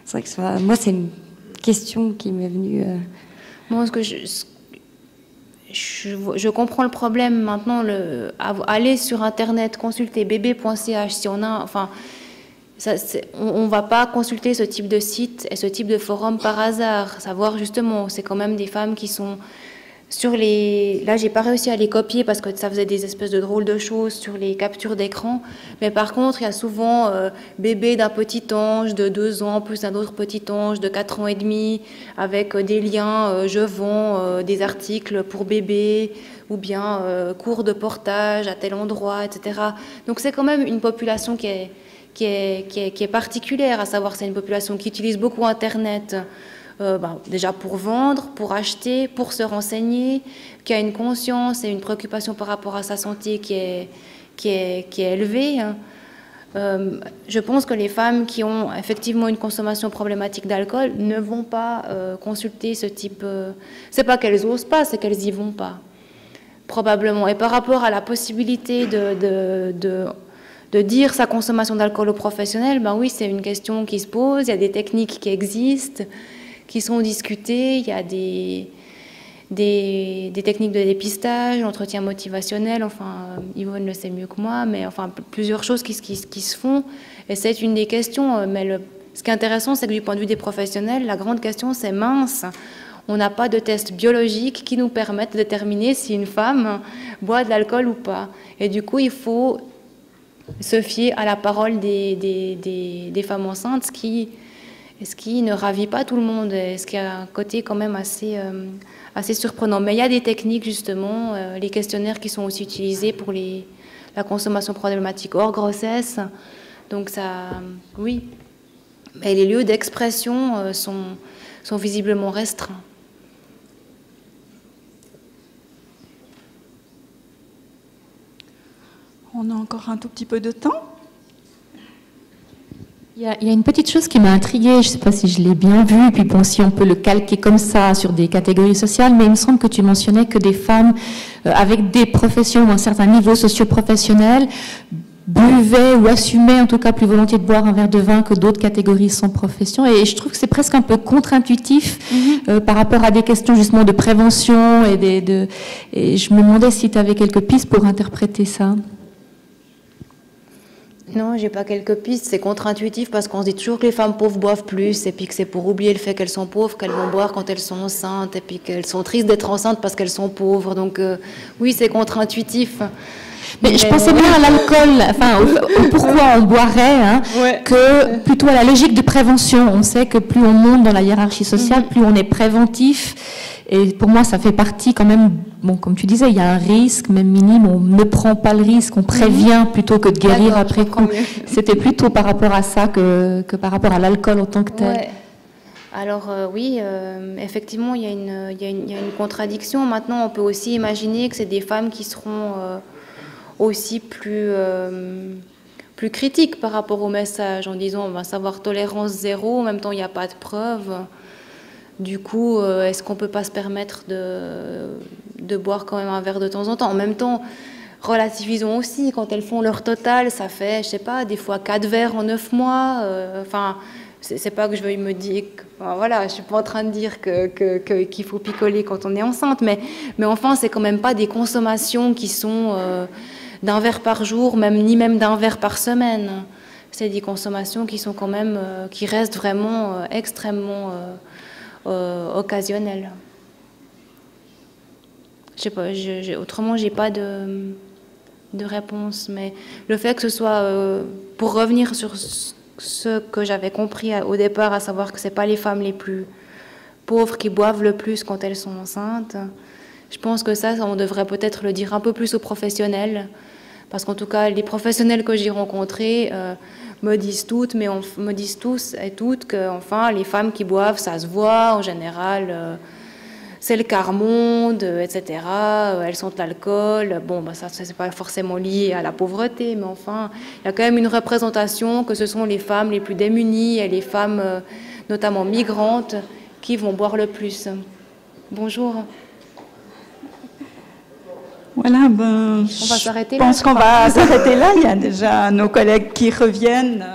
C'est vrai que moi, c'est une question qui m'est venue... Moi, je comprends le problème maintenant. Aller sur Internet, consulter bébé.ch, si on a... on ne va pas consulter ce type de site et ce type de forum par hasard. Savoir justement, c'est quand même des femmes qui sont... Là, j'ai pas réussi à les copier parce que ça faisait des espèces de drôles de choses sur les captures d'écran. Mais par contre, il y a souvent bébé d'un petit ange de 2 ans, plus un autre petit ange de 4 ans et demi, avec des liens, je vends des articles pour bébé, ou bien cours de portage à tel endroit, etc. Donc c'est quand même une population qui est particulière, à savoir c'est une population qui utilise beaucoup Internet, déjà pour vendre, pour acheter, pour se renseigner, qui a une conscience et une préoccupation par rapport à sa santé qui est élevée. Je pense que les femmes qui ont effectivement une consommation problématique d'alcool ne vont pas consulter ce type... c'est pas qu'elles osent pas, c'est qu'elles y vont pas. Probablement. Et par rapport à la possibilité de dire sa consommation d'alcool aux professionnels, ben oui, c'est une question qui se pose. Il y a des techniques qui existent, qui sont discutées. Il y a des techniques de dépistage, l'entretien motivationnel. Enfin, Yvonne le sait mieux que moi, mais enfin, plusieurs choses qui se font. Et c'est une des questions. Mais ce qui est intéressant, c'est que du point de vue des professionnels, la grande question, c'est mince. On n'a pas de tests biologiques qui nous permettent de déterminer si une femme boit de l'alcool ou pas. Et du coup, il faut se fier à la parole des femmes enceintes, ce qui ne ravit pas tout le monde, ce qui a un côté quand même assez surprenant. Mais il y a des techniques, justement, les questionnaires qui sont aussi utilisés pour la consommation problématique hors grossesse. Donc ça, oui. Mais les lieux d'expression sont visiblement restreints. On a encore un tout petit peu de temps. Il y a une petite chose qui m'a intriguée, je ne sais pas si je l'ai bien vu, et puis bon, si on peut le calquer comme ça sur des catégories sociales, mais il me semble que tu mentionnais que des femmes avec des professions ou un certain niveau socio-professionnel buvaient ou assumaient en tout cas plus volontiers de boire un verre de vin que d'autres catégories sans profession, et je trouve que c'est presque un peu contre-intuitif par rapport à des questions justement de prévention, et je me demandais si tu avais quelques pistes pour interpréter ça. Non, j'ai pas quelques pistes. C'est contre-intuitif parce qu'on se dit toujours que les femmes pauvres boivent plus, et puis que c'est pour oublier le fait qu'elles sont pauvres qu'elles vont boire quand elles sont enceintes, et puis qu'elles sont tristes d'être enceintes parce qu'elles sont pauvres. Donc oui, c'est contre-intuitif. Mais je pensais bien à l'alcool, enfin, pourquoi on boirait, hein, que plutôt à la logique de prévention. On sait que plus on monte dans la hiérarchie sociale, plus on est préventif. Et pour moi, ça fait partie quand même, bon, comme tu disais, il y a un risque, même minime, on ne prend pas le risque, on prévient plutôt que de guérir après coup. C'était plutôt par rapport à ça que par rapport à l'alcool en tant que tel. Ouais. Alors oui, effectivement, il y a une contradiction. Maintenant, on peut aussi imaginer que c'est des femmes qui seront aussi plus critiques par rapport au message, en disant on va savoir tolérance zéro, en même temps il n'y a pas de preuves. Du coup, est-ce qu'on ne peut pas se permettre de boire quand même un verre de temps en temps? En même temps, relativisons aussi, quand elles font leur total, ça fait, je sais pas, des fois 4 verres en 9 mois. Enfin, c'est pas que je veuille me dire... Enfin, voilà, je ne suis pas en train de dire qu'il faut picoler quand on est enceinte, mais enfin, c'est quand même pas des consommations qui sont d'un verre par jour, ni même d'un verre par semaine. C'est des consommations qui sont quand même... qui restent vraiment extrêmement... occasionnel. Je sais pas, autrement j'ai pas de réponse, mais le fait que ce soit, pour revenir sur ce que j'avais compris au départ, à savoir que c'est pas les femmes les plus pauvres qui boivent le plus quand elles sont enceintes, je pense que ça on devrait peut-être le dire un peu plus aux professionnels, parce qu'en tout cas les professionnels que j'ai rencontrés me disent toutes, mais me disent tous et toutes que enfin les femmes qui boivent, ça se voit en général, c'est le quart monde, etc. Elles sont de l'alcool. Bon, bah ça c'est pas forcément lié à la pauvreté, mais enfin il y a quand même une représentation que ce sont les femmes les plus démunies et les femmes notamment migrantes qui vont boire le plus. Bonjour. Voilà, on va s'arrêter là. Je pense qu'on va s'arrêter là. Il y a déjà nos collègues qui reviennent.